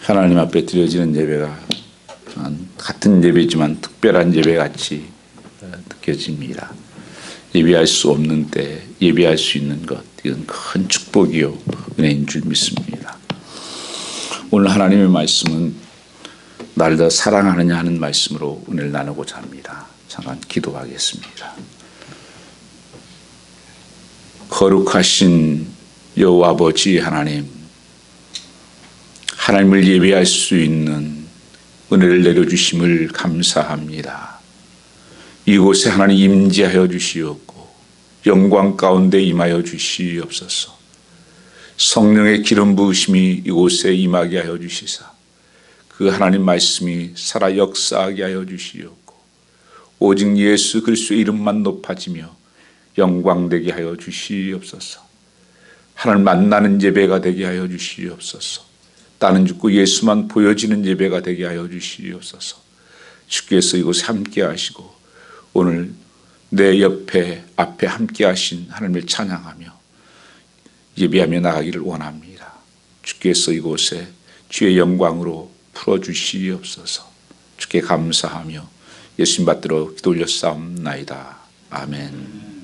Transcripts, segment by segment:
하나님 앞에 드려지는 예배가 같은 예배지만 특별한 예배같이 느껴집니다. 예배할 수 없는 때 예배할 수 있는 것, 이건 큰 축복이요 은혜인 줄 믿습니다. 오늘 하나님의 말씀은 나를 더 사랑하느냐 하는 말씀으로 은혜를 나누고자 합니다. 잠깐 기도하겠습니다. 거룩하신 여호와 아버지 하나님, 하나님을 예배할 수 있는 은혜를 내려주심을 감사합니다. 이곳에 하나님 임재하여 주시옵고 영광 가운데 임하여 주시옵소서. 성령의 기름 부으심이 이곳에 임하게 하여 주시사 그 하나님 말씀이 살아 역사하게 하여 주시옵고 오직 예수 그리스도의 이름만 높아지며 영광되게 하여 주시옵소서. 하나님 만나는 예배가 되게 하여 주시옵소서. 나는 죽고 예수만 보여지는 예배가 되게 하여 주시옵소서. 주께서 이곳에 함께 하시고 오늘 내 옆에 앞에 함께 하신 하나님을 찬양하며 예배하며 나가기를 원합니다. 주께서 이곳에 주의 영광으로 풀어주시옵소서. 주께 감사하며 예수님 받들어 기도 올려 싸움나이다. 아멘.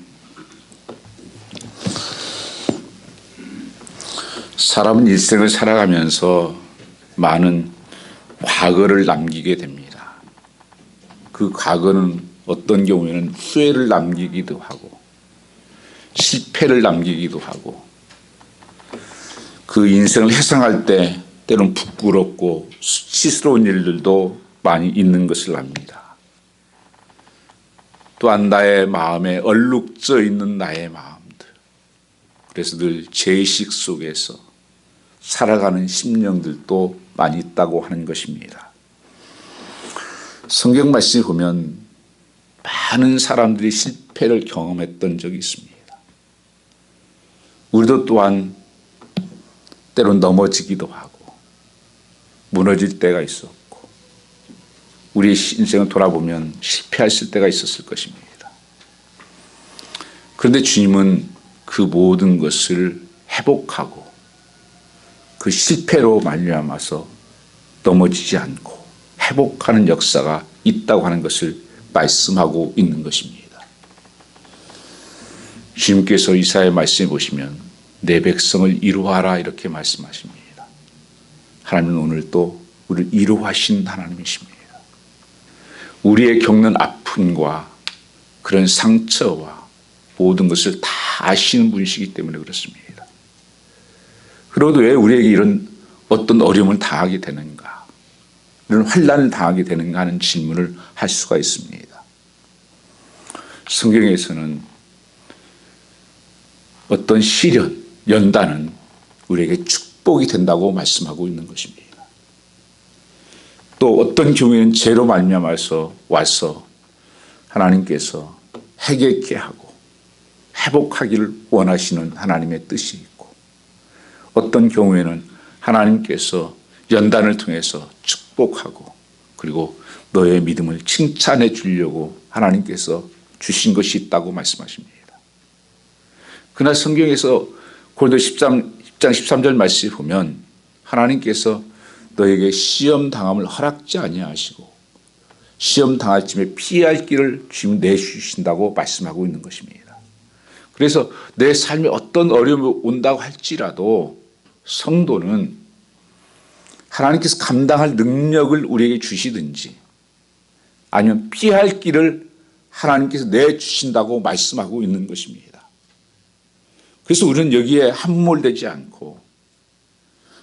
사람은 일생을 살아가면서 많은 과거를 남기게 됩니다. 그 과거는 어떤 경우에는 후회를 남기기도 하고 실패를 남기기도 하고 그 인생을 회상할 때 때로는 부끄럽고 수치스러운 일들도 많이 있는 것을 압니다. 또한 나의 마음에 얼룩져 있는 나의 마음들, 그래서 늘 죄의식 속에서 살아가는 심령들도 많이 있다고 하는 것입니다. 성경 말씀을 보면 많은 사람들이 실패를 경험했던 적이 있습니다. 우리도 또한 때론 넘어지기도 하고 무너질 때가 있었고 우리의 인생을 돌아보면 실패했을 때가 있었을 것입니다. 그런데 주님은 그 모든 것을 회복하고 그 실패로 말미암아서 넘어지지 않고 회복하는 역사가 있다고 하는 것을 말씀하고 있는 것입니다. 주님께서 이사야 말씀에 보시면 내 백성을 이루하라 이렇게 말씀하십니다. 하나님은 오늘 또 우리를 이루하신 하나님이십니다. 우리의 겪는 아픔과 그런 상처와 모든 것을 다 아시는 분이시기 때문에 그렇습니다. 그래도 왜 우리에게 이런 어떤 어려움을 당하게 되는가, 이런 환난을 당하게 되는가 하는 질문을 할 수가 있습니다. 성경에서는 어떤 시련, 연단은 우리에게 축복이 된다고 말씀하고 있는 것입니다. 또 어떤 경우에는 죄로 말미암아서 와서 하나님께서 해결케 하고 회복하기를 원하시는 하나님의 뜻이 있고 어떤 경우에는 하나님께서 연단을 통해서 축복하고 그리고 너의 믿음을 칭찬해 주려고 하나님께서 주신 것이 있다고 말씀하십니다. 그러나 성경에서 고린도서 10장 13절 말씀을 보면 하나님께서 너에게 시험 당함을 허락지 아니하시고 시험 당할 쯤에 피할 길을 주님 내주신다고 말씀하고 있는 것입니다. 그래서 내 삶에 어떤 어려움이 온다고 할지라도 성도는 하나님께서 감당할 능력을 우리에게 주시든지 아니면 피할 길을 하나님께서 내주신다고 말씀하고 있는 것입니다. 그래서 우리는 여기에 함몰되지 않고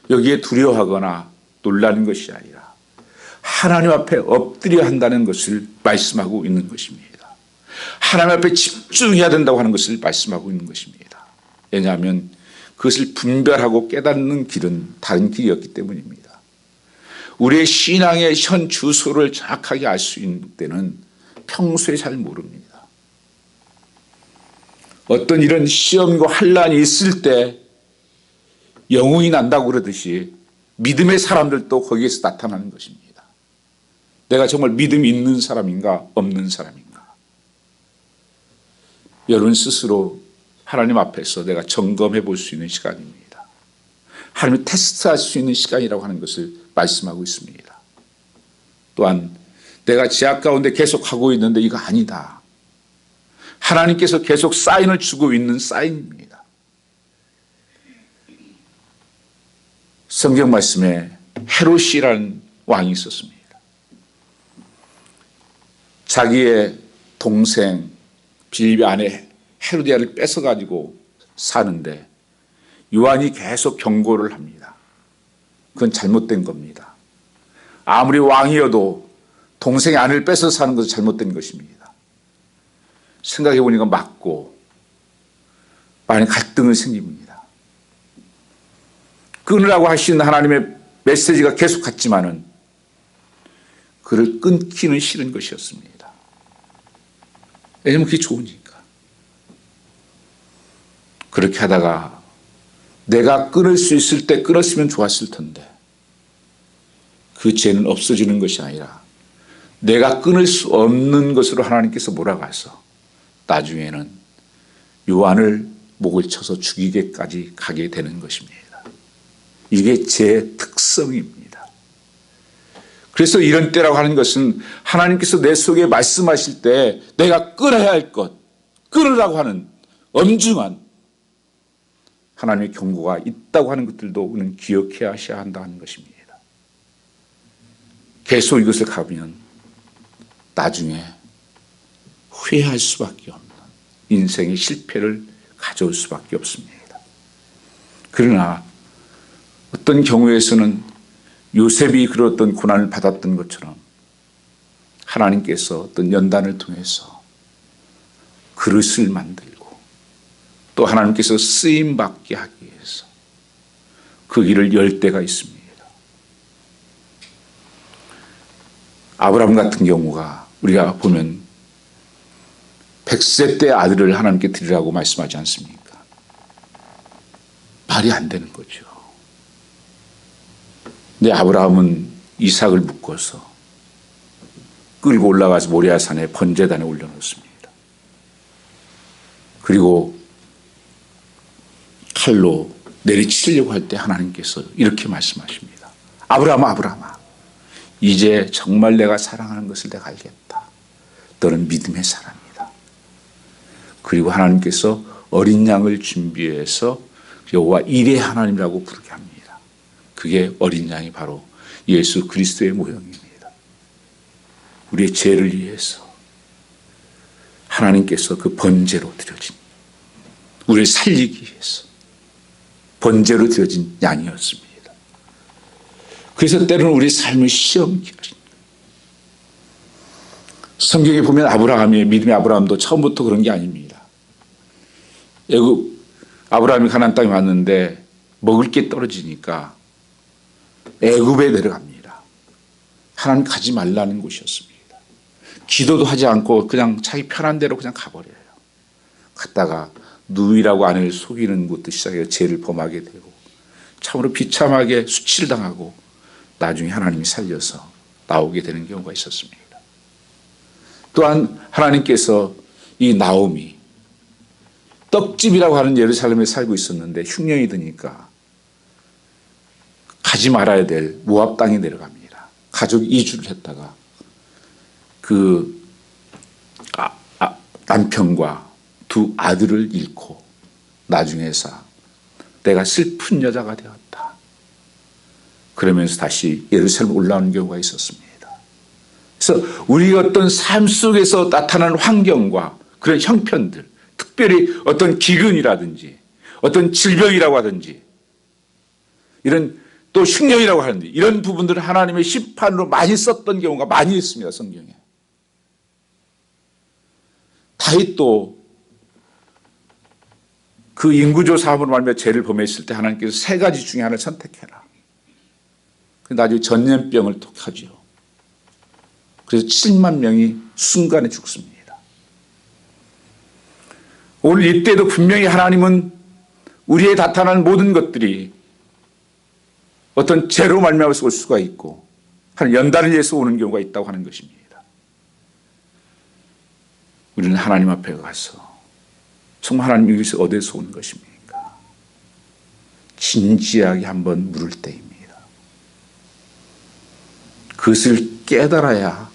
여기에 두려워하거나 놀라는 것이 아니라 하나님 앞에 엎드려야 한다는 것을 말씀하고 있는 것입니다. 하나님 앞에 집중해야 된다고 하는 것을 말씀하고 있는 것입니다. 왜냐하면 그것을 분별하고 깨닫는 길은 다른 길이었기 때문입니다. 우리의 신앙의 현 주소를 정확하게 알 수 있는 때는 평소에 잘 모릅니다. 어떤 이런 시험과 환난이 있을 때 영웅이 난다고 그러듯이 믿음의 사람들도 거기에서 나타나는 것입니다. 내가 정말 믿음이 있는 사람인가 없는 사람인가. 여러분 스스로 하나님 앞에서 내가 점검해 볼 수 있는 시간입니다. 하나님이 테스트할 수 있는 시간이라고 하는 것을 말씀하고 있습니다. 또한 내가 제약 가운데 계속 하고 있는데 이거 아니다. 하나님께서 계속 사인을 주고 있는 사인입니다. 성경 말씀에 헤롯이라는 왕이 있었습니다. 자기의 동생 빌립의 아내 헤로디아를 뺏어가지고 사는데 요한이 계속 경고를 합니다. 그건 잘못된 겁니다. 아무리 왕이어도 동생의 아내를 뺏어 사는 것은 잘못된 것입니다. 생각해 보니까 맞고 많은 갈등은 생깁니다. 끊으라고 하신 하나님의 메시지가 계속 갔지만은 그를 끊기는 싫은 것이었습니다. 왜냐하면 그게 좋으니까. 그렇게 하다가 내가 끊을 수 있을 때 끊었으면 좋았을 텐데 그 죄는 없어지는 것이 아니라 내가 끊을 수 없는 것으로 하나님께서 몰아가서 나중에는 요한을 목을 쳐서 죽이게까지 가게 되는 것입니다. 이게 제 특성입니다. 그래서 이런 때라고 하는 것은 하나님께서 내 속에 말씀하실 때 내가 끊어야 할 것, 끊으라고 하는 엄중한 하나님의 경고가 있다고 하는 것들도 우리는 기억해야 하셔야 한다는 것입니다. 계속 이것을 가면 나중에 후회할 수밖에 없는 인생의 실패를 가져올 수밖에 없습니다. 그러나 어떤 경우에서는 요셉이 그런 어떤 고난을 받았던 것처럼 하나님께서 어떤 연단을 통해서 그릇을 만들고 또 하나님께서 쓰임받게 하기 위해서 그 길을 열 때가 있습니다. 아브라함 같은 경우가 우리가 보면 100세 때 아들을 하나님께 드리라고 말씀하지 않습니까? 말이 안 되는 거죠. 근데 아브라함은 이삭을 묶어서 끌고 올라가서 모리아산에 번제단에 올려놓습니다. 그리고 칼로 내리치려고 할 때 하나님께서 이렇게 말씀하십니다. 아브라함아, 아브라함아, 이제 정말 내가 사랑하는 것을 내가 알겠다. 너는 믿음의 사람이다. 그리고 하나님께서 어린 양을 준비해서 여호와 일의 하나님이라고 부르게 합니다. 그게 어린 양이 바로 예수 그리스도의 모형입니다. 우리의 죄를 위해서 하나님께서 그 번제로 드려진, 우리를 살리기 위해서 번제로 드려진 양이었습니다. 그래서 때로는 우리 삶을 시험케 하신 거예요. 성경에 보면 아브라함이, 믿음의 아브라함도 처음부터 그런 게 아닙니다. 아브라함이 가나안 땅에 왔는데 먹을 게 떨어지니까 애굽에 내려갑니다. 하나님 가지 말라는 곳이었습니다. 기도도 하지 않고 그냥 자기 편한 대로 그냥 가버려요. 갔다가 누이라고 아내를 속이는 것도 시작해서 죄를 범하게 되고 참으로 비참하게 수치를 당하고 나중에 하나님이 살려서 나오게 되는 경우가 있었습니다. 또한 하나님께서 이 나오미, 떡집이라고 하는 예루살렘에 살고 있었는데 흉년이 드니까 가지 말아야 될 모압 땅에 내려갑니다. 가족이 이주를 했다가 그 남편과 두 아들을 잃고 나중에서 내가 슬픈 여자가 되었다. 그러면서 다시 예루살렘 올라오는 경우가 있었습니다. 그래서 우리 어떤 삶 속에서 나타나는 환경과 그런 형편들, 특별히 어떤 기근이라든지 어떤 질병이라고 하든지 이런 또 흉년이라고 하는데 이런 부분들을 하나님의 심판으로 많이 썼던 경우가 많이 있습니다. 성경에. 다윗도 그 인구조 사업으로 말미암아 죄를 범했을 때 하나님께서 세 가지 중에 하나를 선택해라. 나중에 전염병을 톡하죠. 그래서 7만 명이 순간에 죽습니다. 오늘 이때도 분명히 하나님은 우리에 나타나는 모든 것들이 어떤 죄로 말미암아서 올 수가 있고 한 연단을 위해서 오는 경우가 있다고 하는 것입니다. 우리는 하나님 앞에 가서 정말 하나님 여기서 어디서 오는 것입니까? 진지하게 한번 물을 때입니다. 그것을 깨달아야,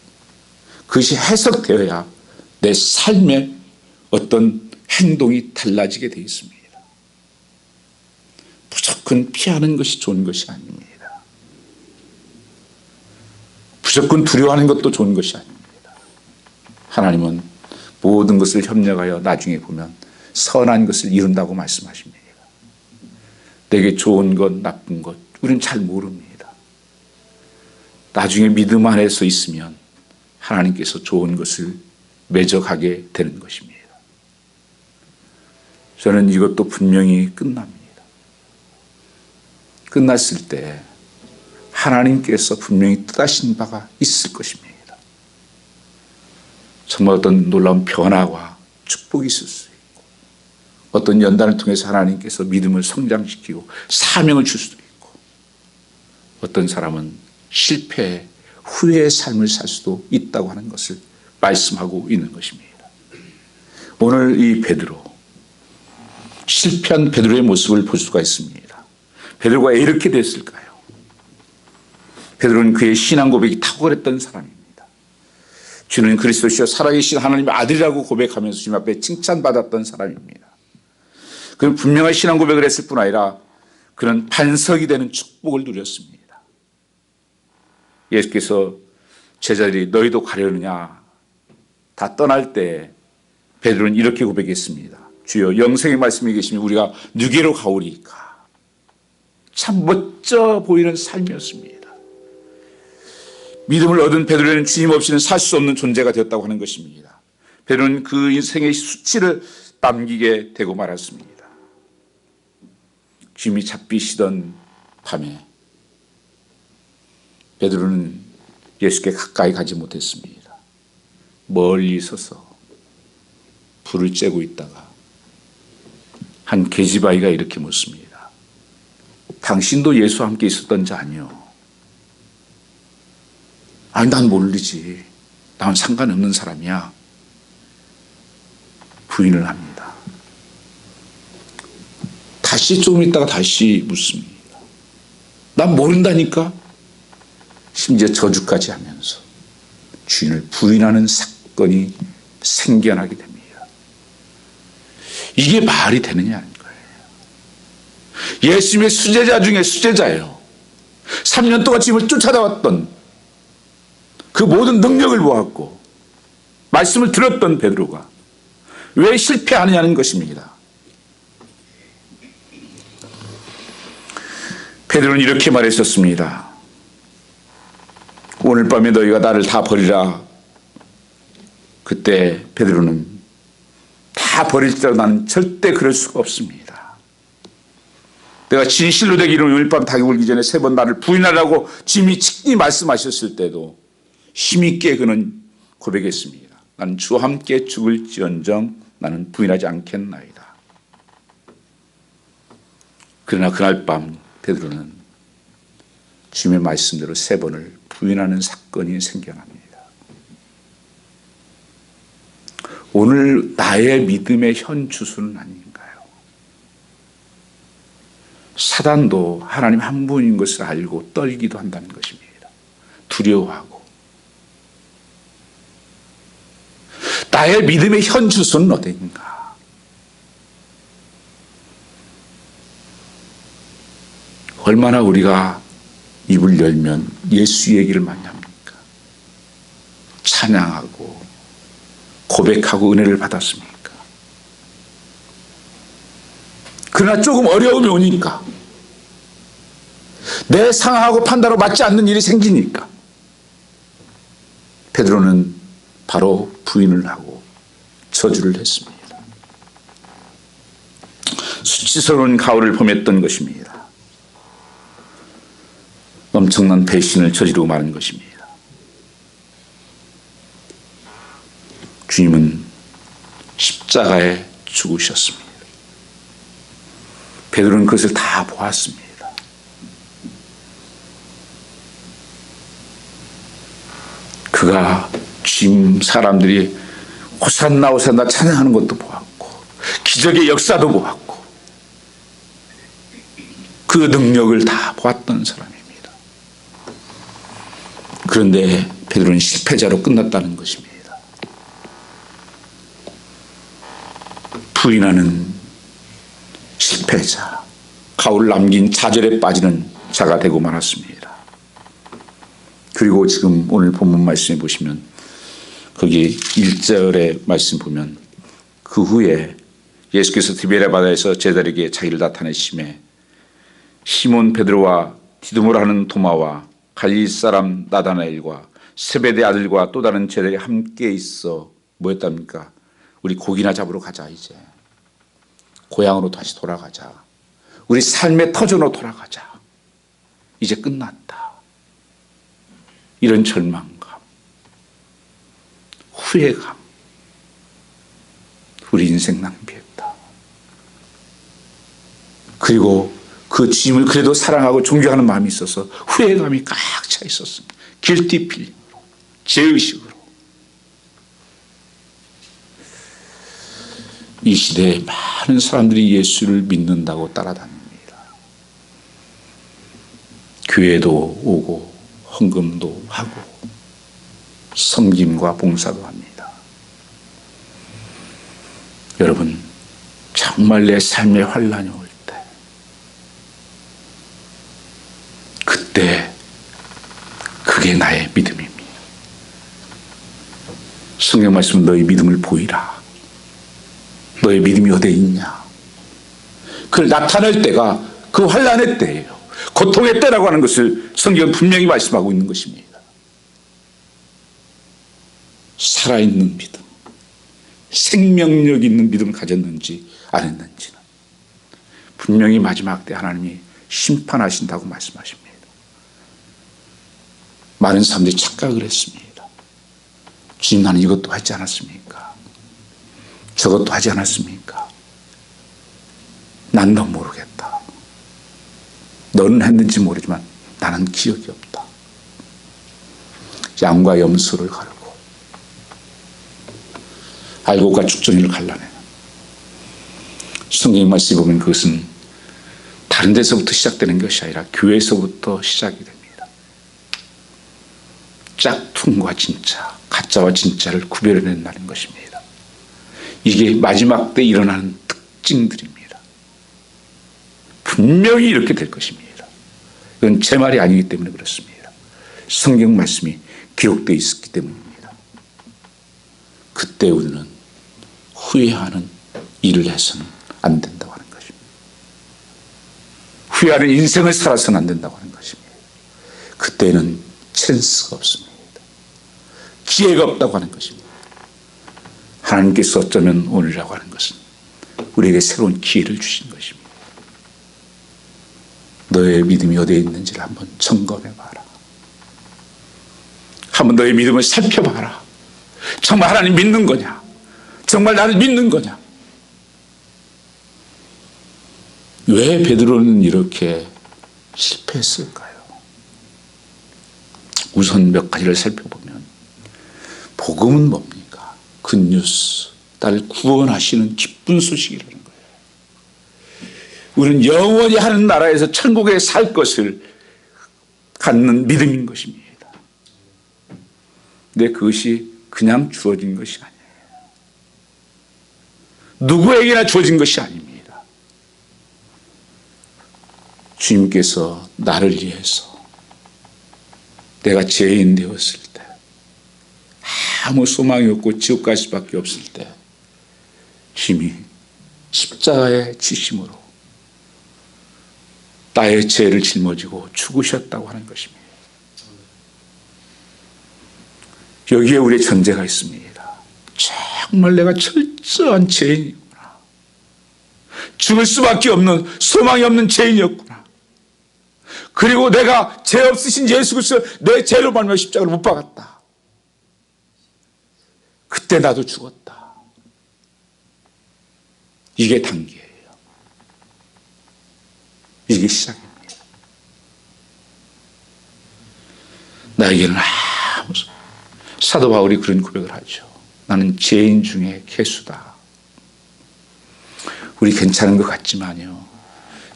그것이 해석되어야 내 삶의 어떤 행동이 달라지게 되어 있습니다. 무조건 피하는 것이 좋은 것이 아닙니다. 무조건 두려워하는 것도 좋은 것이 아닙니다. 하나님은 모든 것을 협력하여 나중에 보면 선한 것을 이룬다고 말씀하십니다. 내게 좋은 것, 나쁜 것, 우리는 잘 모릅니다. 나중에 믿음 안에서 있으면 하나님께서 좋은 것을 맺어가게 되는 것입니다. 저는 이것도 분명히 끝납니다. 끝났을 때 하나님께서 분명히 뜻하신 바가 있을 것입니다. 정말 어떤 놀라운 변화와 축복이 있을 수 있고, 어떤 연단을 통해서 하나님께서 믿음을 성장시키고 사명을 줄 수도 있고, 어떤 사람은 실패, 후회의 삶을 살 수도 있다고 하는 것을 말씀하고 있는 것입니다. 오늘 이 베드로, 실패한 베드로의 모습을 볼 수가 있습니다. 베드로가 왜 이렇게 됐을까요? 베드로는 그의 신앙 고백이 탁월했던 사람입니다. 주는 그리스도시요 살아계신 하나님의 아들이라고 고백하면서 주님 앞에 칭찬받았던 사람입니다. 그는 분명한 신앙 고백을 했을 뿐 아니라 그는 반석이 되는 축복을 누렸습니다. 예수께서 제자들이 너희도 가려느냐 다 떠날 때 베드로는 이렇게 고백했습니다. 주여 영생의 말씀이 계시면 우리가 누게로 가오리이까. 참 멋져 보이는 삶이었습니다. 믿음을 얻은 베드로는 주님 없이는 살 수 없는 존재가 되었다고 하는 것입니다. 베드로는 그 인생의 수치를 남기게 되고 말았습니다. 주님이 잡히시던 밤에 베드로는 예수께 가까이 가지 못했습니다. 멀리 서서 불을 쬐고 있다가 한 계집아이가 이렇게 묻습니다. 당신도 예수와 함께 있었던 자 아니요? 아니 난 모르지. 난 상관없는 사람이야. 부인을 합니다. 다시 조금 있다가 다시 묻습니다. 난 모른다니까? 심지어 저주까지 하면서 주인을 부인하는 사건이 생겨나게 됩니다. 이게 말이 되느냐는 거예요. 예수님의 수제자 중에 수제자예요. 3년 동안 주님을 쫓아다왔던 그 모든 능력을 보았고 말씀을 들었던 베드로가 왜 실패하느냐는 것입니다. 베드로는 이렇게 말했었습니다. 오늘 밤에 너희가 나를 다 버리라. 그때 베드로는 다 버릴지라도 나는 절대 그럴 수가 없습니다. 내가 진실로 되기를 오늘 밤 닭이 울기 전에 3번 나를 부인하라고 주님이 직접 말씀하셨을 때도 힘있게 그는 고백했습니다. 나는 주와 함께 죽을지언정 나는 부인하지 않겠나이다. 그러나 그날 밤 베드로는 주님의 말씀대로 3번을 부인하는 사건이 생겨납니다. 오늘 나의 믿음의 현 주소는 아닌가요? 사단도 하나님 한 분인 것을 알고 떨기도 한다는 것입니다. 두려워하고. 나의 믿음의 현 주소는 어딘가? 얼마나 우리가 입을 열면 예수 얘기를 많이 합니까? 찬양하고 고백하고 은혜를 받았습니까? 그러나 조금 어려움이 오니까 내 상황하고 판단하고 맞지 않는 일이 생기니까 베드로는 바로 부인을 하고 저주를 했습니다. 수치스러운 가오를 범했던 것입니다. 엄청난 배신을 저지르고 마는 것입니다. 주님은 십자가에 죽으셨습니다. 베드로는 그것을 다 보았습니다. 그가 주님 사람들이 호산나 호산나 찬양하는 것도 보았고 기적의 역사도 보았고 그 능력을 다 보았던 사람입니다. 그런데 베드로는 실패자로 끝났다는 것입니다. 부인하는 실패자, 가오를 남긴 좌절에 빠지는 자가 되고 말았습니다. 그리고 지금 오늘 본문 말씀에 보시면 거기 1절의 말씀 보면 그 후에 예수께서 디베랴 바다에서 제자들에게 자기를 나타내심에 시몬 베드로와 디두모라 하는 도마와 갈릴리 사람 나다나엘과 세베대 아들과 또 다른 제자들이 함께 있어 뭐였답니까? 우리 고기나 잡으러 가자. 이제 고향으로 다시 돌아가자. 우리 삶의 터전으로 돌아가자. 이제 끝났다. 이런 절망감, 후회감, 우리 인생 낭비했다. 그리고 그 주님을 그래도 사랑하고 존경하는 마음이 있어서 후회감이 꽉 차 있었습니다. 길티 필링으로, 죄의식으로. 이 시대에 많은 사람들이 예수를 믿는다고 따라다닙니다. 교회도 오고 헌금도 하고 섬김과 봉사도 합니다. 여러분, 정말 내 삶에 환란이 올 때, 그때 그게 나의 믿음입니다. 성경 말씀은 너희 믿음을 보이라. 너의 믿음이 어디에 있냐? 그걸 나타낼 때가 그 환란의 때예요. 고통의 때라고 하는 것을 성경은 분명히 말씀하고 있는 것입니다. 살아있는 믿음, 생명력 있는 믿음을 가졌는지 안 했는지는 분명히 마지막 때 하나님이 심판하신다고 말씀하십니다. 많은 사람들이 착각을 했습니다. 주님, 나는 이것도 하지 않았습니까? 저것도 하지 않았습니까? 난 너 모르겠다. 너는 했는지 모르지만 나는 기억이 없다. 양과 염소를 가르고 알곡과 죽전이를 갈라내는 성경 말씀에 보면 그것은 다른 데서부터 시작되는 것이 아니라 교회에서부터 시작이 됩니다. 짝퉁과 진짜, 가짜와 진짜를 구별해낸다는 것입니다. 이게 마지막 때 일어나는 특징들입니다. 분명히 이렇게 될 것입니다. 이건 제 말이 아니기 때문에 그렇습니다. 성경 말씀이 기록되어 있었기 때문입니다. 그때 우리는 후회하는 일을 해서는 안 된다고 하는 것입니다. 후회하는 인생을 살아서는 안 된다고 하는 것입니다. 그때는 찬스가 없습니다. 기회가 없다고 하는 것입니다. 하나님께서 어쩌면 오늘이라고 하는 것은 우리에게 새로운 기회를 주신 것입니다. 너의 믿음이 어디에 있는지를 한번 점검해봐라. 한번 너의 믿음을 살펴봐라. 정말 하나님 믿는 거냐? 정말 나를 믿는 거냐? 왜 베드로는 이렇게 실패했을까요? 우선 몇 가지를 살펴보면, 복음은 뭡니까? 굿뉴스, 나를 구원하시는 기쁜 소식이라는 거예요. 우리는 영원히 하는 나라에서 천국에 살 것을 갖는 믿음인 것입니다. 근데 그것이 그냥 주어진 것이 아니에요. 누구에게나 주어진 것이 아닙니다. 주님께서 나를 위해서 내가 죄인 되었을 때, 아무 소망이 없고 지옥 갈 수밖에 없을 때 주님이 십자가의 지심으로 나의 죄를 짊어지고 죽으셨다고 하는 것입니다. 여기에 우리의 전제가 있습니다. 정말 내가 철저한 죄인이구나. 죽을 수밖에 없는, 소망이 없는 죄인이었구나. 그리고 내가 죄 없으신 예수 그리스도 내 죄로 말미암아 십자가를 못 박았다. 그때 나도 죽었다. 이게 단계예요. 이게 시작입니다. 나에게는 사도 바울이 그런 고백을 하죠. 나는 죄인 중에 괴수다. 우리 괜찮은 것 같지만요,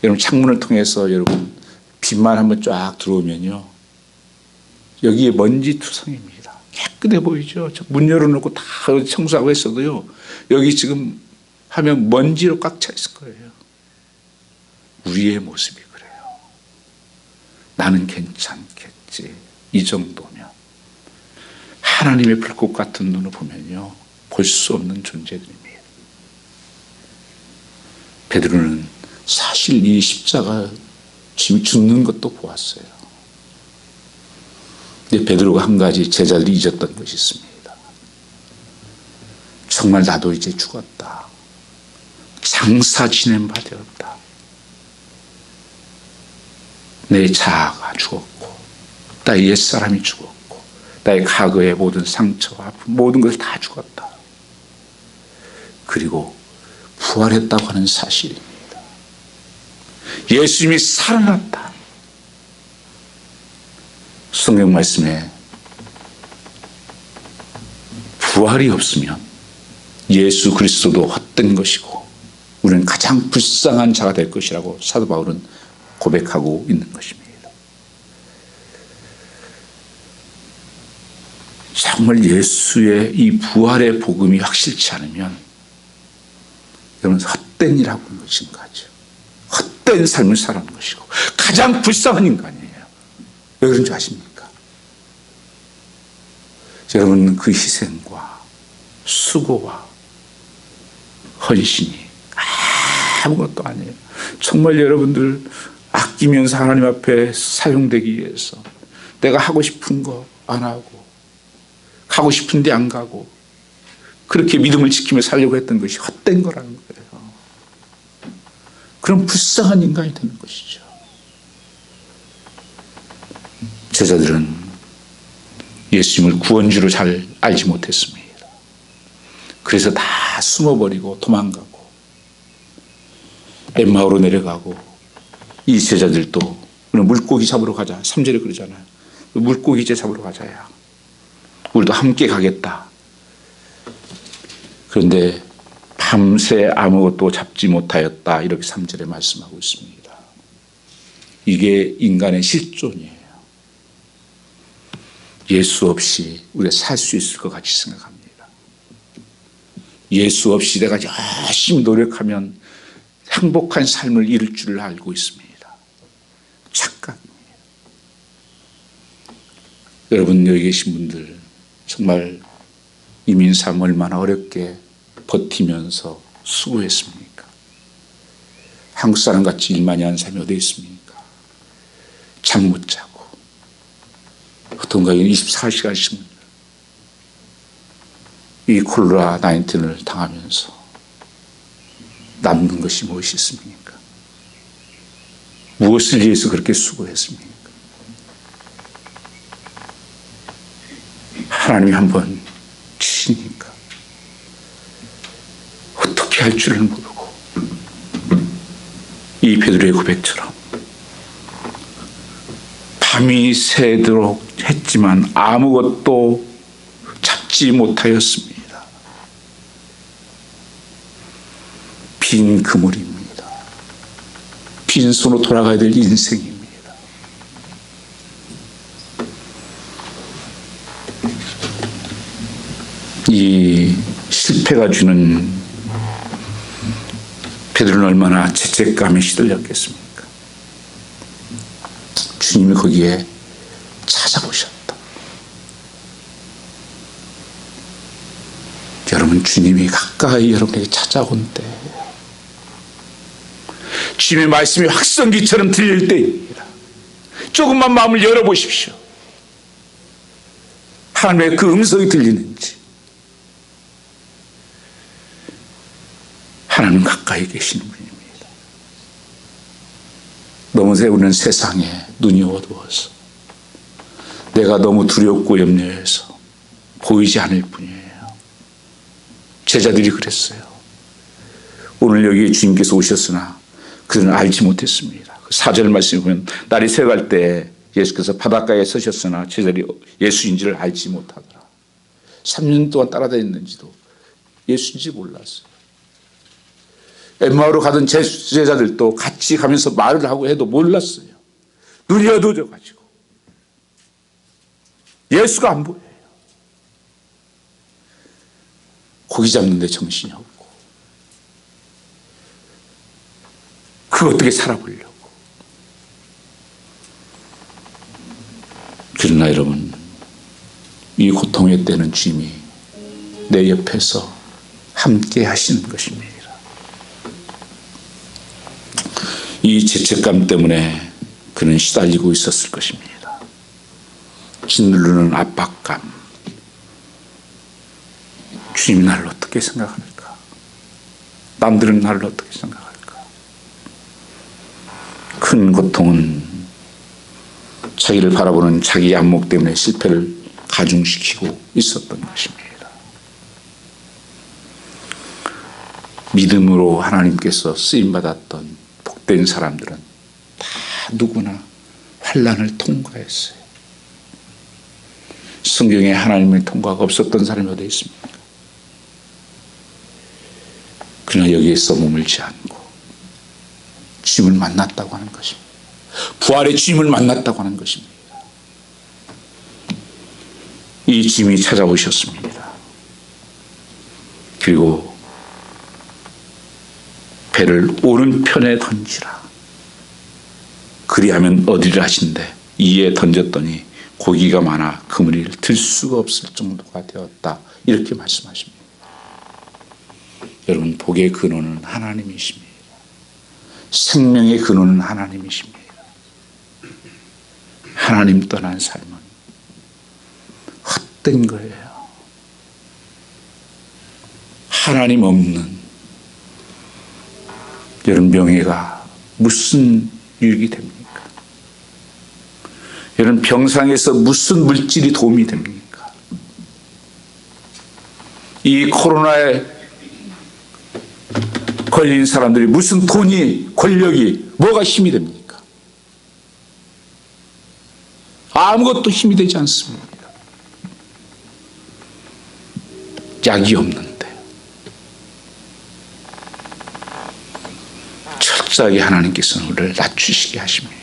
여러분 창문을 통해서 여러분 빛만 한번 쫙 들어오면요, 여기에 먼지투성입니다. 깨끗해 보이죠? 문 열어놓고 다 청소하고 했어도요, 여기 지금 하면 먼지로 꽉 차 있을 거예요. 우리의 모습이 그래요. 나는 괜찮겠지. 이 정도면. 하나님의 불꽃 같은 눈을 보면요, 볼 수 없는 존재들입니다. 베드로는 사실 이 십자가 죽는 것도 보았어요. 근데 베드로가 한 가지 제자들이 잊었던 것이 있습니다. 정말 나도 이제 죽었다. 장사 지낸 바 되었다. 내 자아가 죽었고, 나의 옛사람이 죽었고, 나의 과거의 모든 상처와 아픔, 모든 것을 다 죽었다. 그리고 부활했다고 하는 사실입니다. 예수님이 살아났다. 성경 말씀에 부활이 없으면 예수 그리스도도 헛된 것이고 우리는 가장 불쌍한 자가 될 것이라고 사도 바울은 고백하고 있는 것입니다. 정말 예수의 이 부활의 복음이 확실치 않으면 여러분 헛된 일하고 있는 것인가죠. 헛된 삶을 살아가는 것이고 가장 불쌍한 인간이에요. 왜 그런지 아십니까? 여러분 그 희생과 수고와 헌신이 아무것도 아니에요. 정말 여러분들 아끼면서 하나님 앞에 사용되기 위해서 내가 하고 싶은 거 안 하고 가고 싶은데 안 가고 그렇게 믿음을 지키며 살려고 했던 것이 헛된 거라는 거예요. 그럼 불쌍한 인간이 되는 것이죠. 제자들은 예수님을 구원주로 잘 알지 못했습니다. 그래서 다 숨어버리고 도망가고 엠마오로 내려가고 이 제자들도 물고기 잡으러 가자. 3절에 그러잖아요. 물고기 이제 잡으러 가자야. 우리도 함께 가겠다. 그런데 밤새 아무것도 잡지 못하였다. 이렇게 3절에 말씀하고 있습니다. 이게 인간의 실존이에요. 예수 없이 우리가 살 수 있을 것 같이 생각합니다. 예수 없이 내가 열심히 노력하면 행복한 삶을 이룰 줄 알고 있습니다. 착각입니다. 여러분 여기 계신 분들 정말 이민삼 얼마나 어렵게 버티면서 수고했습니까? 한국 사람 같이 일 많이 하는 사람이 어디 있습니까? 잠 못 자고 어떤가 24시간씩 이 콜로라 19을 당하면서 남는 것이 무엇이 있습니까? 무엇을 위해서 그렇게 수고했습니까? 하나님이 한번 치니까 어떻게 할 줄을 모르고 이 베드로의 고백처럼 밤이 새도록 했지만 아무것도 잡지 못하였습니다. 빈 그물입니다. 빈손으로 돌아가야 될 인생입니다. 이 실패가 주는 베드로는 얼마나 죄책감에 시들렸겠습니까? 주님이 거기에 찾아오셨다. 여러분 주님이 가까이 여러분에게 찾아온 때 주님의 말씀이 확성기처럼 들릴 때입니다. 조금만 마음을 열어보십시오. 하나님의 그 음성이 들리는지. 하나님 가까이 계시는 분입니다. 너무 우리는 세상에 눈이 어두워서 내가 너무 두렵고 염려해서 보이지 않을 뿐이에요. 제자들이 그랬어요. 오늘 여기 주님께서 오셨으나 그들은 알지 못했습니다. 4절 말씀에 보면 날이 새갈 때 예수께서 바닷가에 서셨으나 제자들이 예수인지를 알지 못하더라. 3년 동안 따라다녔는지도 예수인지 몰랐어요. 엠마오로 가던 제자들도 같이 가면서 말을 하고 해도 몰랐어요. 눈이 어두워져가지고. 예수가 안 보여요. 고기 잡는데 정신이 없고, 그거 어떻게 살아보려고. 그러나 여러분, 이 고통의 때는 주님이 내 옆에서 함께 하시는 것입니다. 이 죄책감 때문에 그는 시달리고 있었을 것입니다. 짓누르는 압박감. 주님이 나를 어떻게 생각할까? 남들은 나를 어떻게 생각할까? 큰 고통은 자기를 바라보는 자기 안목 때문에 실패를 가중시키고 있었던 것입니다. 믿음으로 하나님께서 쓰임받았던 복된 사람들은 다 누구나 환난을 통과했어요. 성경에 하나님의 통과가 없었던 사람이 어디 있습니까? 그러나 여기에서 머물지 않고 주님을 만났다고 하는 것입니다. 부활의 주님을 만났다고 하는 것입니다. 이 주님이 찾아오셨습니다. 그리고 배를 오른편에 던지라. 그리하면 어디를 하신대. 이에 던졌더니 고기가 많아 그물을 들 수가 없을 정도가 되었다. 이렇게 말씀하십니다. 여러분, 복의 근원은 하나님이십니다. 생명의 근원은 하나님이십니다. 하나님 떠난 삶은 헛된 거예요. 하나님 없는 여러분, 명예가 무슨 유익이 됩니까? 여러분, 병상에서 무슨 물질이 도움이 됩니까? 이 코로나에 걸린 사람들이 무슨 돈이, 권력이, 뭐가 힘이 됩니까? 아무것도 힘이 되지 않습니다. 약이 없는데 철저하게 하나님께서는 우리를 낮추시게 하십니다.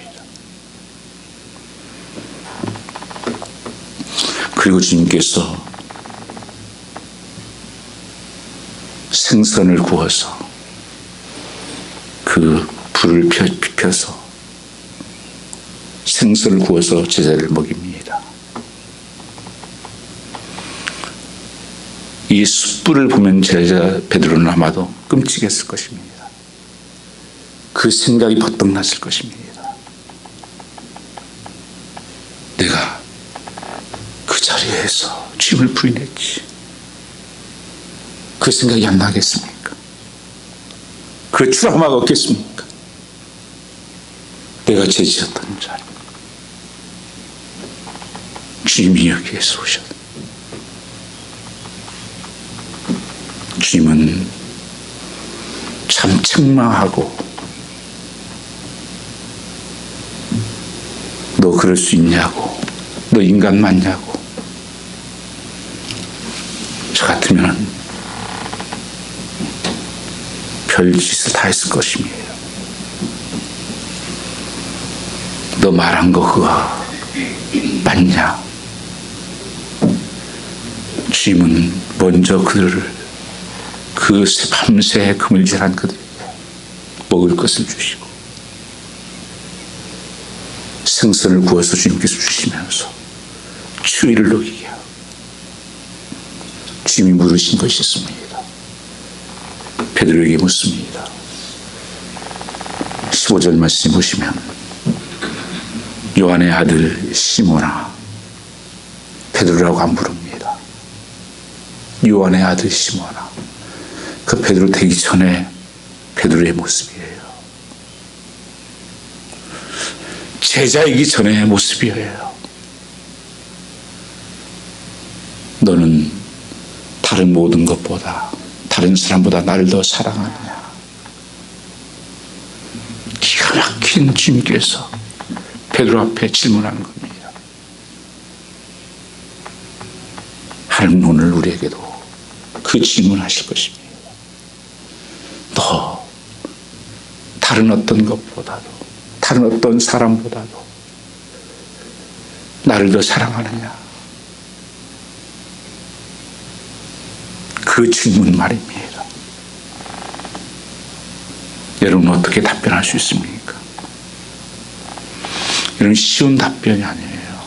그리고 주님께서 생선을 구워서 그 불을 피워서 생선을 구워서 제자를 먹입니다. 이 숯불을 보면 제자 베드로는 아마도 끔찍했을 것입니다. 그 생각이 버떡 났을 것입니다. 내가 그 자리에서 주님을 부인했지. 그 생각이 안 나겠습니까? 그 트라우마가 없겠습니까? 내가 죄지었던 자리, 주님이 여기에서 오셨다. 주님은 참 책망하고, 너 그럴 수 있냐고, 너 인간 맞냐고. 저 같으면 별짓을 다 했을 것입니다. 너 말한 거 그거 맞냐? 주님은 먼저 그들을, 그 밤새 그물질한 그들에게 먹을 것을 주시고 생선을 구워서 주님께서 주시면서 추위를 녹이게 하고 주님이 물으신 것이 있습니다. 베드로에게 묻습니다. 15절 말씀 보시면 요한의 아들 시몬아, 베드로라고 안 부릅니다. 요한의 아들 시몬아. 그 베드로 되기 전에 베드로의 모습이에요. 제자이기 전의 모습이에요. 너는 다른 모든 것보다, 다른 사람보다 나를 더 사랑하느냐? 기가 막힌 주님께서 베드로 앞에 질문하는 겁니다. 하나님 오늘 우리에게도 그 질문하실 것입니다. 너 다른 어떤 것보다도, 다른 어떤 사람보다도 나를 더 사랑하느냐? 그 질문 말입니다. 여러분 어떻게 답변할 수 있습니까? 이런 쉬운 답변이 아니에요.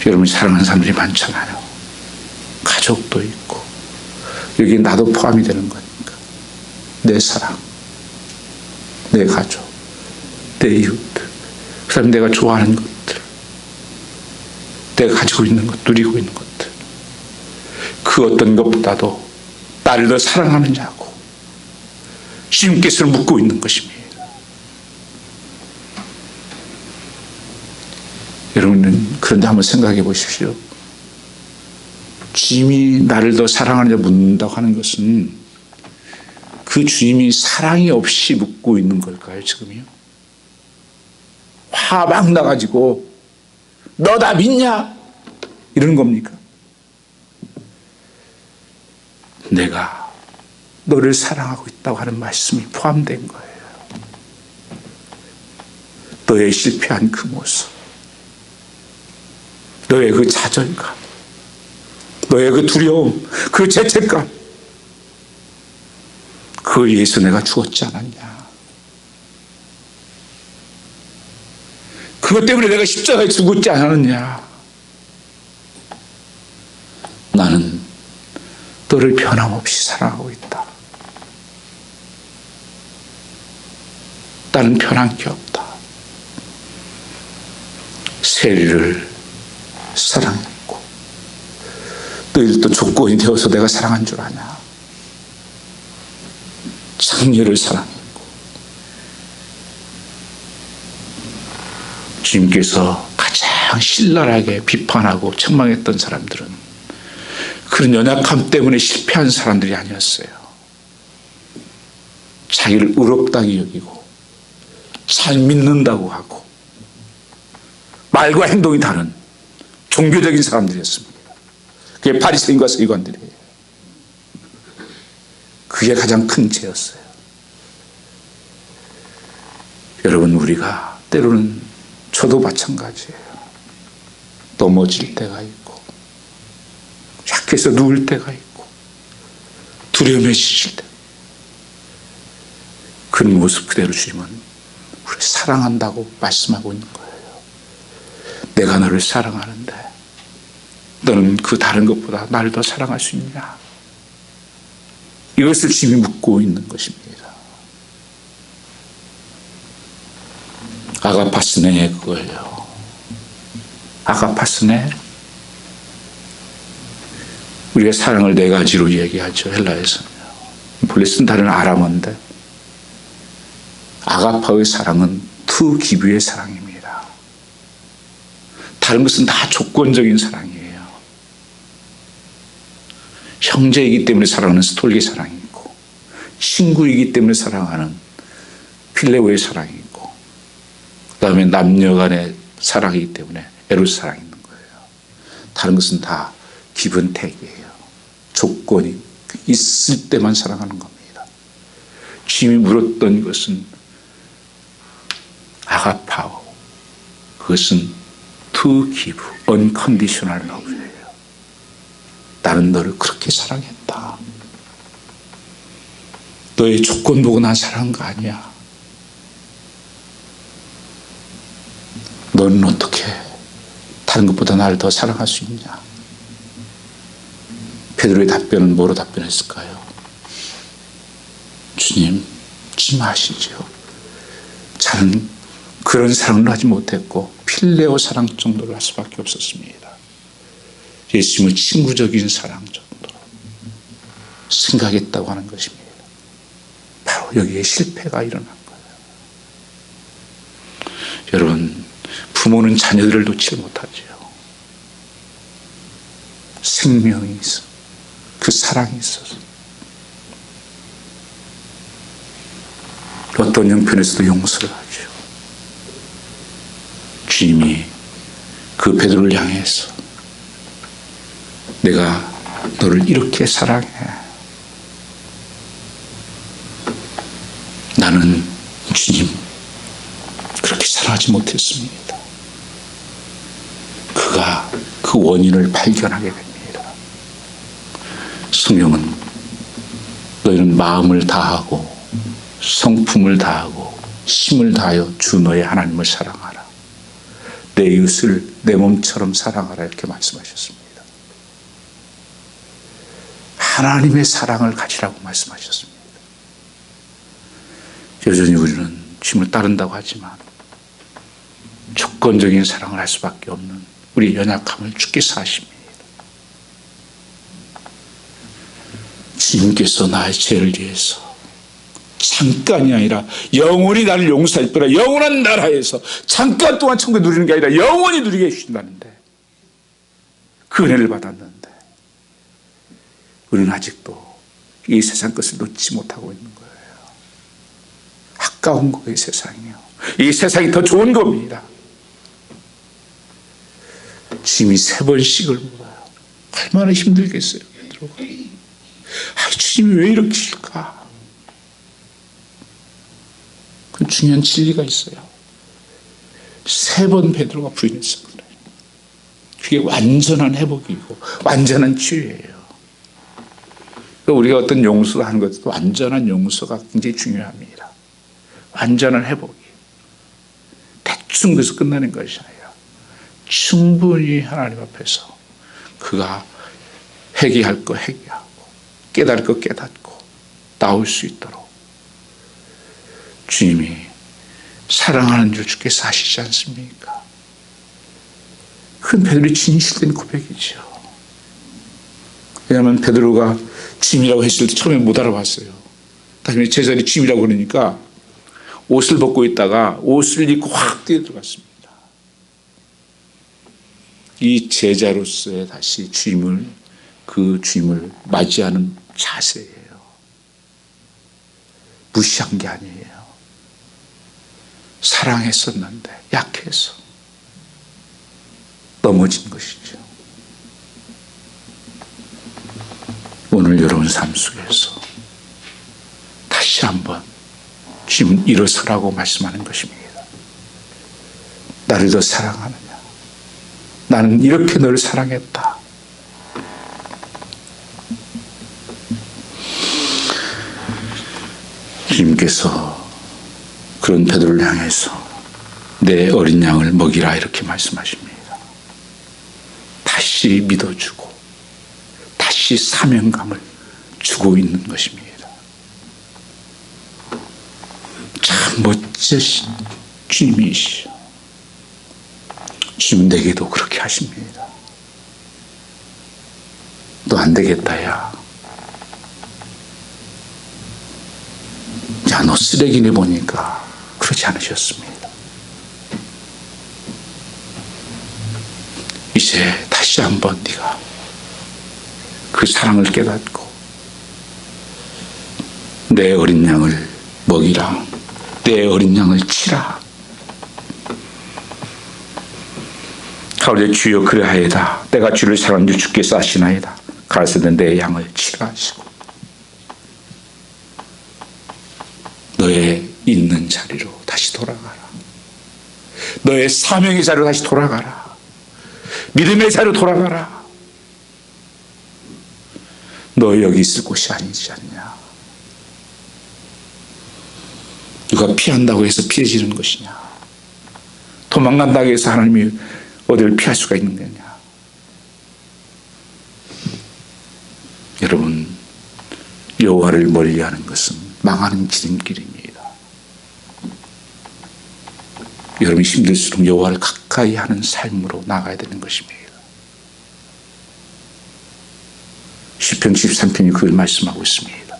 여러분이 사랑하는 사람들이 많잖아요. 가족도 있고 여기 나도 포함이 되는 거니까 내 사랑, 내 가족, 내 이웃들, 그 다음에 내가 좋아하는 것들, 내가 가지고 있는 것, 누리고 있는 것들, 그 어떤 것보다도 나를 더 사랑하느냐고 주님께서 묻고 있는 것입니다. 여러분은 그런데 한번 생각해 보십시오. 주님이 나를 더 사랑하느냐 묻는다고 하는 것은 그 주님이 사랑이 없이 묻고 있는 걸까요, 지금요? 화 막 나가지고 너 나 믿냐? 이러는 겁니까? 내가 너를 사랑하고 있다고 하는 말씀이 포함된 거예요. 너의 실패한 그 모습, 너의 그 좌절감, 너의 그 두려움, 그 죄책감, 그걸 위해서 내가 죽었지 않았냐. 그것 때문에 내가 십자가에 죽었지 않았느냐. 나는 너를 변함없이 사랑하고 있다. 나는 변한 게 없다. 세리를 사랑했고 너희들도 조건이 되어서 내가 사랑한 줄 아냐. 장녀를 사랑했고 주님께서 가장 신랄하게 비판하고 책망했던 사람들은 그런 연약함 때문에 실패한 사람들이 아니었어요. 자기를 의롭다고 여기고 잘 믿는다고 하고 말과 행동이 다른 종교적인 사람들이었습니다. 그게 바리새인과 서기관들이에요. 그게 가장 큰 죄였어요. 여러분, 우리가 때로는 저도 마찬가지예요. 넘어질 때가 있고 약해서 누울 때가 있고 두려움에 지칠 때, 그런 모습 그대로 주님은 우리를 사랑한다고 말씀하고 있는 거예요. 내가 너를 사랑하는데 너는 그 다른 것보다 나를 더 사랑할 수 있냐. 이것을 주님이 묻고 있는 것입니다. 아가파스네, 그거예요. 아가파스네. 우리가 사랑을 네 가지로 얘기하죠, 헬라에서는. 본래 쓴 단어는 아람어인데 아가파의 사랑은 투 기브의 사랑입니다. 다른 것은 다 조건적인 사랑이에요. 형제이기 때문에 사랑하는 스톨게 사랑이 있고, 친구이기 때문에 사랑하는 필레오의 사랑이 있고, 그 다음에 남녀 간의 사랑이기 때문에 에로스 사랑이 있는 거예요. 다른 것은 다 기브앤테이크예요. 조건이 있을 때만 사랑하는 겁니다. 주님이 물었던 것은 아가파오, 그것은 to give, unconditional love예요. 나는 너를 그렇게 사랑했다. 너의 조건 보고 난 사랑한 거 아니야. 너는 어떻게 다른 것보다 나를 더 사랑할 수 있냐. 베드로의 답변은 뭐로 답변했을까요? 주님 아시죠? 저는 그런 사랑을 하지 못했고 필레오 사랑 정도를 할 수밖에 없었습니다. 예수님의 친구적인 사랑 정도로 생각했다고 하는 것입니다. 바로 여기에 실패가 일어난 거예요. 여러분, 부모는 자녀들을 놓지 못하죠. 생명이 있어, 그 사랑이 있어서 어떤 형편에서도 용서를 하죠. 주님이 그 베드로를 향해서 내가 너를 이렇게 사랑해. 나는 주님 그렇게 사랑하지 못했습니다. 그가 그 원인을 발견하게 됩니다. 성경은 너희는 마음을 다하고 성품을 다하고 힘을 다하여 주 너의 하나님을 사랑하라. 내 이웃을 내 몸처럼 사랑하라. 이렇게 말씀하셨습니다. 하나님의 사랑을 가지라고 말씀하셨습니다. 여전히 우리는 주님을 따른다고 하지만 조건적인 사랑을 할 수밖에 없는 우리의 연약함을 주께서 아십니다. 주님께서 나의 죄를 위해서 잠깐이 아니라 영원히 나를 용서할 거라. 영원한 나라에서 잠깐 동안 천국에 누리는 게 아니라 영원히 누리게 해주신다는데, 그 은혜를 받았는데 우리는 아직도 이 세상 것을 놓지 못하고 있는 거예요. 아까운 거예요. 세상이요. 이 세상이 더 좋은 겁니다. 주님이 3번씩을 물어요. 얼마나 힘들겠어요. 주님이 왜 이렇게 실까? 그 중요한 진리가 있어요. 3번 베드로가 부인했어요. 그게 완전한 회복이고 완전한 치유예요. 우리가 어떤 용서를 하는 것도 완전한 용서가 굉장히 중요합니다. 완전한 회복이. 대충 그래서 끝나는 것이 아니라 충분히 하나님 앞에서 그가 회개할 거 회개하고 깨달을 거 깨닫고 나올 수 있도록 주님이 사랑하는 줄 주께서 아시지 않습니까? 그건 베드로의 진실된 고백이죠. 왜냐하면 베드로가 주님이라고 했을 때 처음에 못 알아봤어요. 다시 제자리 주님이라고 그러니까 옷을 벗고 있다가 옷을 입고 확 뛰어들어갔습니다. 이 제자로서의 다시 그 주님을 맞이하는 자세예요. 무시한 게 아니에요. 사랑했었는데 약해서 넘어진 것이죠. 오늘 여러분 삶 속에서 다시 한번 주님은 일어서라고 말씀하는 것입니다. 나를 더 사랑하느냐? 나는 이렇게 너를 사랑했다. 주님께서 그런 베드로를 향해서 내 어린 양을 먹이라 이렇게 말씀하십니다. 다시 믿어주고 다시 사명감을 주고 있는 것입니다. 참 멋지신 주님이시죠. 주님 내게도 그렇게 하십니다. 너 안 되겠다 야. 야, 너 쓰레기네 보니까 그렇지 않으셨습니다. 이제 다시 한번 네가 그 사랑을 깨닫고 내 어린 양을 먹이라. 내 어린 양을 치라. 가로되 주여 그러하이다. 내가 주를 사랑한 줄 주께서 아시나이다. 가로되 내 양을 치라 하시고 너의 있는 자리로 다시 돌아가라. 너의 사명의 자리로 다시 돌아가라. 믿음의 자리로 돌아가라. 너 여기 있을 곳이 아니지 않냐. 누가 피한다고 해서 피해지는 것이냐. 도망간다고 해서 하나님이 어디를 피할 수가 있는 거냐. 여러분, 여호와를 멀리하는 것은 망하는 지름길입니다. 여러분이 힘들수록 여호와를 가까이 하는 삶으로 나가야 되는 것입니다. 시편 73편이 그걸 말씀하고 있습니다.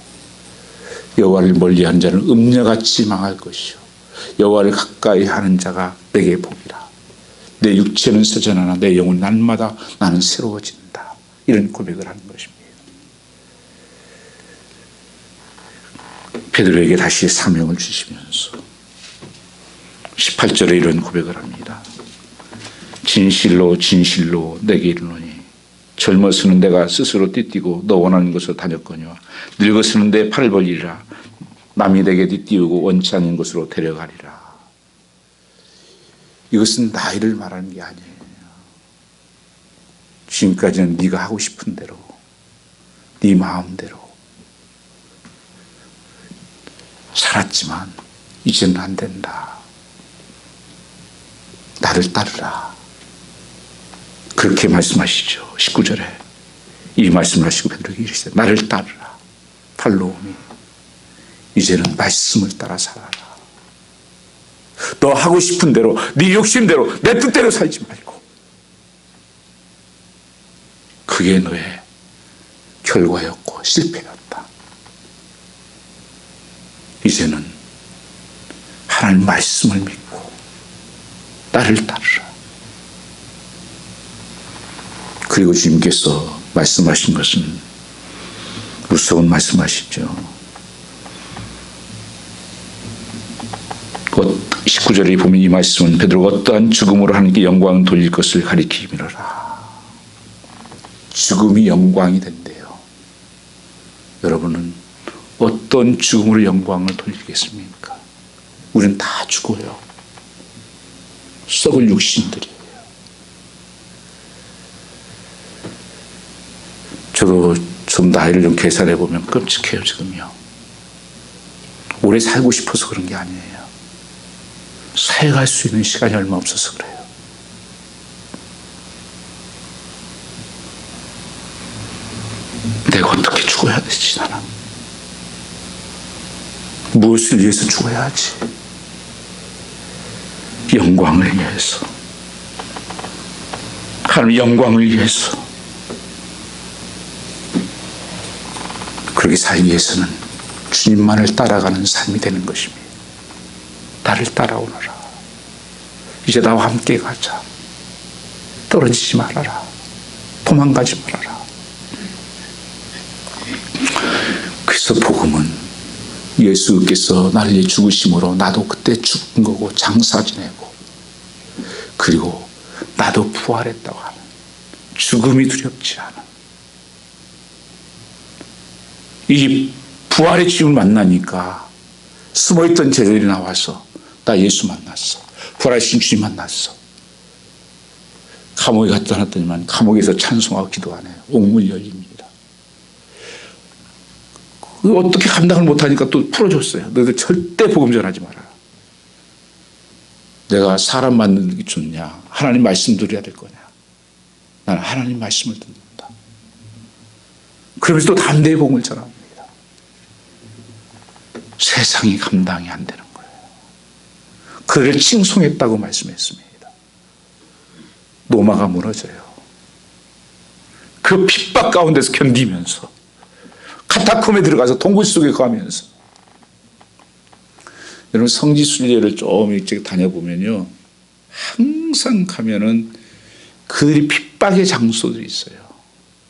여호와를 멀리하는 자는 음녀같이 망할 것이요 여호와를 가까이 하는 자가 내게 복이라. 내 육체는 서전하나 내 영혼 날마다 나는 새로워진다. 이런 고백을 하는 것입니다. 베드로에게 다시 사명을 주시면서 18절에 이런 고백을 합니다. 진실로 진실로 내게 이르노니 젊어서는 내가 스스로 띠뛰고 너 원하는 곳으로 다녔거니와 늙어서는 내 팔을 벌리리라. 남이 내게 띠띠우고 원치 않는 곳으로 데려가리라. 이것은 나이를 말하는 게 아니에요. 지금까지는 네가 하고 싶은 대로 네 마음대로 살았지만 이제는 안 된다. 나를 따르라. 그렇게 말씀하시죠. 19절에 이 말씀을 하시고 베드로에게 이르시되 나를 따르라. 팔로우미. 이제는 말씀을 따라 살아라. 너 하고 싶은 대로, 네 욕심대로, 내 뜻대로 살지 말고. 그게 너의 결과였고 실패였다. 이제는 하나님 말씀을 믿고 나를 따르라. 그리고 주님께서 말씀하신 것은 무서운 말씀하시죠. 19절에 보면 이 말씀은 베드로가 어떠한 죽음으로 하나님께 영광을 돌릴 것을 가리키미로라. 죽음이 영광이 된대요. 여러분은 어떤 죽음으로 영광을 돌리겠습니까? 우리는 다 죽어요. 썩을 육신들이에요. 저도 좀 나이를 좀 계산해 보면 끔찍해요. 지금요. 오래 살고 싶어서 그런 게 아니에요. 살아갈 수 있는 시간이 얼마 없어서 그래요. 내가 어떻게 죽어야 되지 나는? 무엇을 위해서 죽어야 하지? 영광을 위해서. 하나님 영광을 위해서. 그렇게 살기 위해서는 주님만을 따라가는 삶이 되는 것입니다. 나를 따라오너라. 이제 나와 함께 가자. 떨어지지 말아라. 도망가지 말아라. 그래서 복음은 예수께서 나를 위해 죽으심으로 나도 그때 죽은 거고 장사 지내고 그리고 나도 부활했다고 하는 죽음이 두렵지 않은 이 부활의 주님을 만나니까 숨어있던 제자들이 나와서 나 예수 만났어. 부활하신 주님 만났어. 감옥에 갔다 놨더니만 감옥에서 찬송하고 기도하네요. 옥문이 열립니다. 어떻게 감당을 못하니까 또 풀어줬어요. 너희들 절대 복음 전하지 마라. 내가 사람 만드는 게 좋냐? 하나님 말씀 드려야 될 거냐? 나는 하나님 말씀을 듣는다. 그러면서 또 담대히 복음을 전합니다. 세상이 감당이 안 되는 거예요. 그를 칭송했다고 말씀했습니다. 노마가 무너져요. 그 핍박 가운데서 견디면서 카타콤에 들어가서 동굴 속에 가면서 여러분 성지순례를 좀 일찍 다녀보면요 항상 가면은 그들이 핍박의 장소들이 있어요.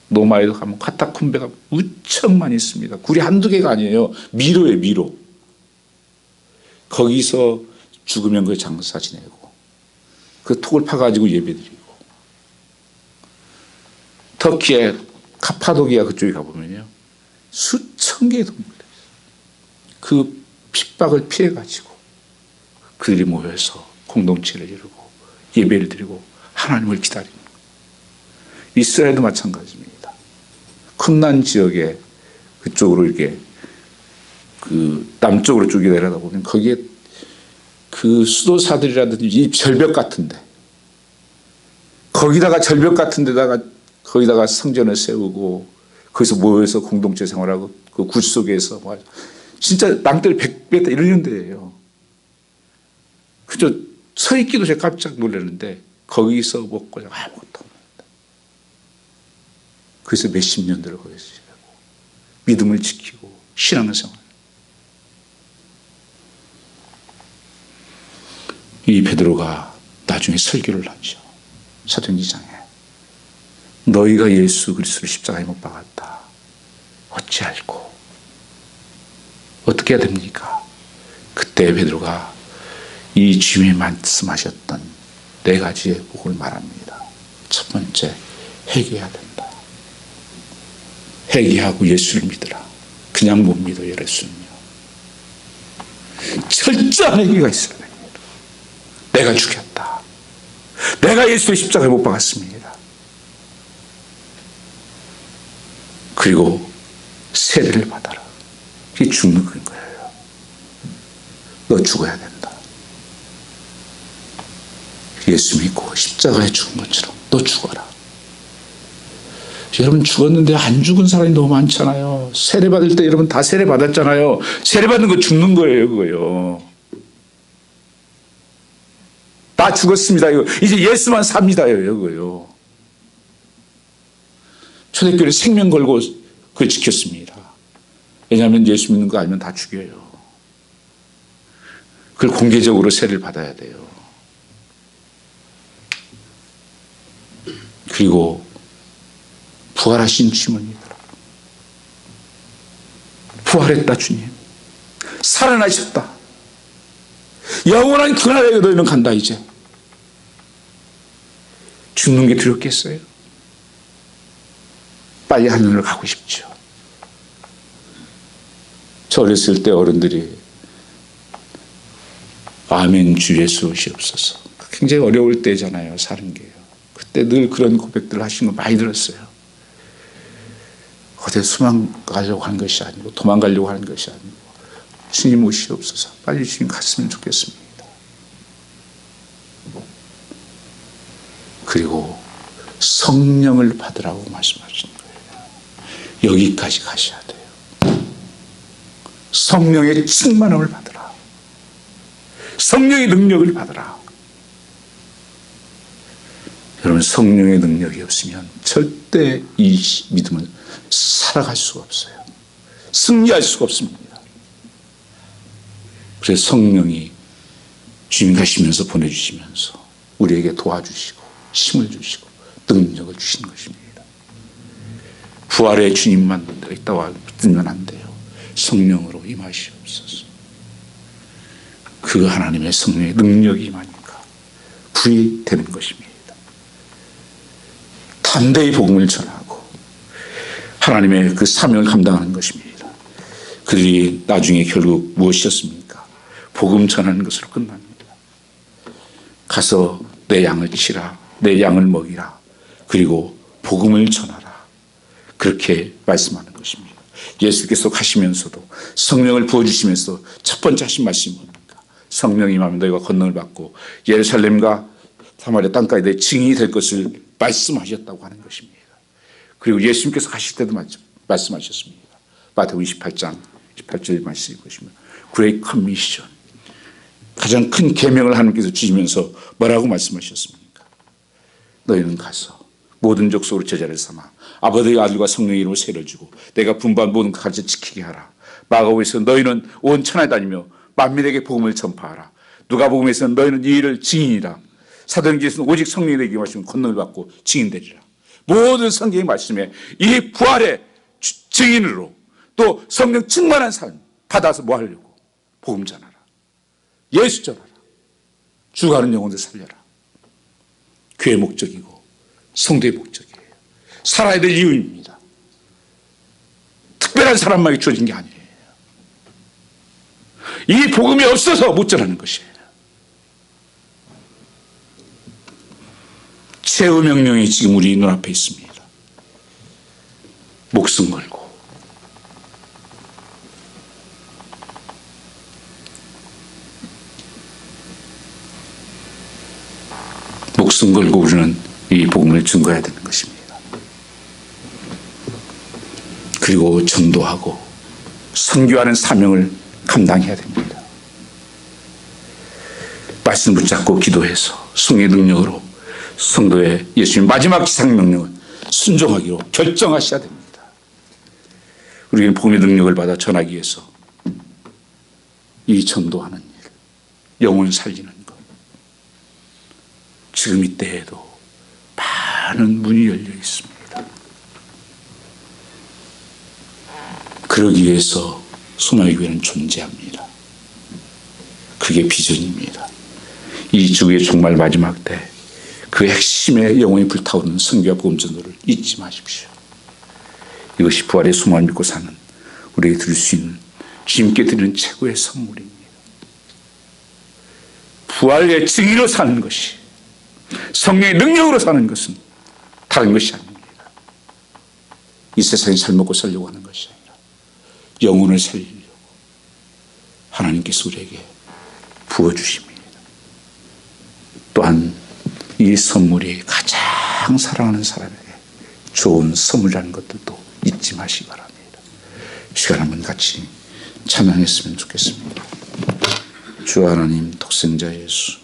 노마에도 가면 카타콤베가 무척 많이 있습니다. 굴이 한두 개가 아니에요. 미로예요. 미로. 거기서 죽으면 그 장사 지내고 그 톡을 파가지고 예배드리고 터키의 카파도기아 그쪽에 가보면요 수천 개의 동굴이 있어요. 그 핍박을 피해가지고 그들이 모여서 공동체를 이루고 예배를 드리고 하나님을 기다리는 거예요. 이스라엘도 마찬가지입니다. 쿰난 지역에 그쪽으로 이렇게 그 남쪽으로 쭉 내려다 보면 거기에 그 수도사들이라든지 이 절벽 같은데 거기다가 절벽 같은 데다가 거기다가 성전을 세우고 거기서 모여서 공동체 생활하고 그 굴 속에서 진짜 땅들 100m 이런 데예요. 그저 서 있기도 제가 깜짝 놀랐는데 거기서 먹고 아무것도 없는다. 그래서 몇십 년들을 거기서 지내고 믿음을 지키고 신앙생활. 이 베드로가 나중에 설교를 하죠. 사도행전에 너희가 예수 그리스도를 십자가에 못 박았다. 어찌 알고 어떻게 해야 됩니까? 그때 베드로가 이 주님이 말씀하셨던 네 가지의 복을 말합니다. 첫 번째, 회개해야 된다. 회개하고 예수를 믿으라. 그냥 못 믿어 예수는요. 철저한 회개가 있어야 됩니다. 내가 죽였다. 내가 예수의 십자가에 못 박았습니다. 그리고 세례를 받아라. 이게 죽는 거예요. 너 죽어야 된다. 예수 믿고 십자가에 죽은 것처럼 너 죽어라. 여러분, 죽었는데 안 죽은 사람이 너무 많잖아요. 세례 받을 때 여러분 다 세례 받았잖아요. 세례 받는 거 죽는 거예요, 그거요. 다 죽었습니다. 이거 이제 예수만 삽니다, 이거요. 초대교회는 생명 걸고 그걸 지켰습니다. 왜냐하면 예수 믿는 거 알면 다 죽여요. 그걸 공개적으로 세례를 받아야 돼요. 그리고 부활하신 주님을 믿어라. 부활했다, 주님. 살아나셨다. 영원한 그 나라에 너희는 간다, 이제. 죽는 게 두렵겠어요? 빨리 하늘로 가고 싶죠. 저 어렸을 때 어른들이 아멘 주 예수 시옵소서. 굉장히 어려울 때잖아요, 사는 게요. 그때 늘 그런 고백들을 하시는 거 많이 들었어요. 어디 도망가려고 하는 것이 아니고 도망가려고 하는 것이 아니고 주님 오시옵소서. 빨리 주님 갔으면 좋겠습니다. 그리고 성령을 받으라고 말씀하시는 거예요. 여기까지 가셔야 돼요. 성령의 충만함을 받으라. 성령의 능력을 받으라. 여러분, 성령의 능력이 없으면 절대 이 믿음은 살아갈 수가 없어요. 승리할 수가 없습니다. 그래서 성령이 주님 가시면서 보내주시면서 우리에게 도와주시고 힘을 주시고 능력을 주시는 것입니다. 부활의 주님만 있다와 붙으면 안 돼요. 성령으로 임하시옵소서. 그 하나님의 성령의 능력이 임하니까 불이 되는 것입니다. 담대히 복음을 전하고 하나님의 그 사명을 감당하는 것입니다. 그들이 나중에 결국 무엇이었습니까? 복음 전하는 것으로 끝납니다. 가서 내 양을 치라, 내 양을 먹이라, 그리고 복음을 전하라, 그렇게 말씀하는 것입니다. 예수께서 가시면서도 성령을 부어주시면서 첫 번째 하신 말씀이 뭡니까? 성령이 임하면 너희가 권능을 받고 예루살렘과 사마리아 땅까지 내 증인이 될 것을 말씀하셨다고 하는 것입니다. 그리고 예수님께서 가실 때도 말씀하셨습니다. 마태복음 28장 18절 말씀을 보시면 Great Commission, 가장 큰 계명을 하나님께서 주시면서 뭐라고 말씀하셨습니까? 너희는 가서 모든 족속으로 제자를 삼아 아버지의 아들과 성령의 이름으로 세를 주고 내가 분부한 모든 가르쳐 지키게 하라. 마가복음에서 너희는 온 천하에 다니며 만민에게 복음을 전파하라. 누가복음에서는 너희는 이 일을 증인이라. 사도행전에서는 오직 성령에게 말씀은 권능을 받고 증인되리라. 모든 성경의 말씀에 이 부활의 증인으로 또 성령 충만한 삶 받아서 뭐 하려고? 복음 전하라. 예수 전하라. 죽어가는 영혼들 살려라. 교회 목적이고 성도의 목적이에요. 살아야 될 이유입니다. 특별한 사람만이 주어진 게 아니에요. 이 복음이 없어서 못 전하는 것이에요. 최후 명령이 지금 우리 눈앞에 있습니다. 목숨 걸고 목숨 걸고 우리는 이 복음을 증거해야 되는 것입니다. 그리고 전도하고 선교하는 사명을 감당해야 됩니다. 말씀 붙잡고 기도해서 성령의 능력으로 성도의 예수님 마지막 기상명령을 순종하기로 결정하셔야 됩니다. 우리는 복음의 능력을 받아 전하기 위해서 이 전도하는 일, 영혼 살리는 것, 지금 이때에도 많은 문이 열려 있습니다. 그러기 위해서 소망의 교회는 존재합니다. 그게 비전입니다. 이 주의 정말 마지막 때 그 핵심의 영혼이 불타오르는 선교와 복음 전도를 잊지 마십시오. 이것이 부활의 소망을 믿고 사는 우리에게 드릴 수 있는 주님께 드리는 최고의 선물입니다. 부활의 증인으로 사는 것이, 성령의 능력으로 사는 것은 다른 것이 아닙니다. 이 세상에 잘 먹고 살려고 하는 것이 아니라 영혼을 살리려고 하나님께서 우리에게 부어주십니다. 또한 이 선물이 가장 사랑하는 사람에게 좋은 선물이라는 것들도 잊지 마시기 바랍니다. 시간 한번 같이 찬양했으면 좋겠습니다. 주 하나님 독생자 예수,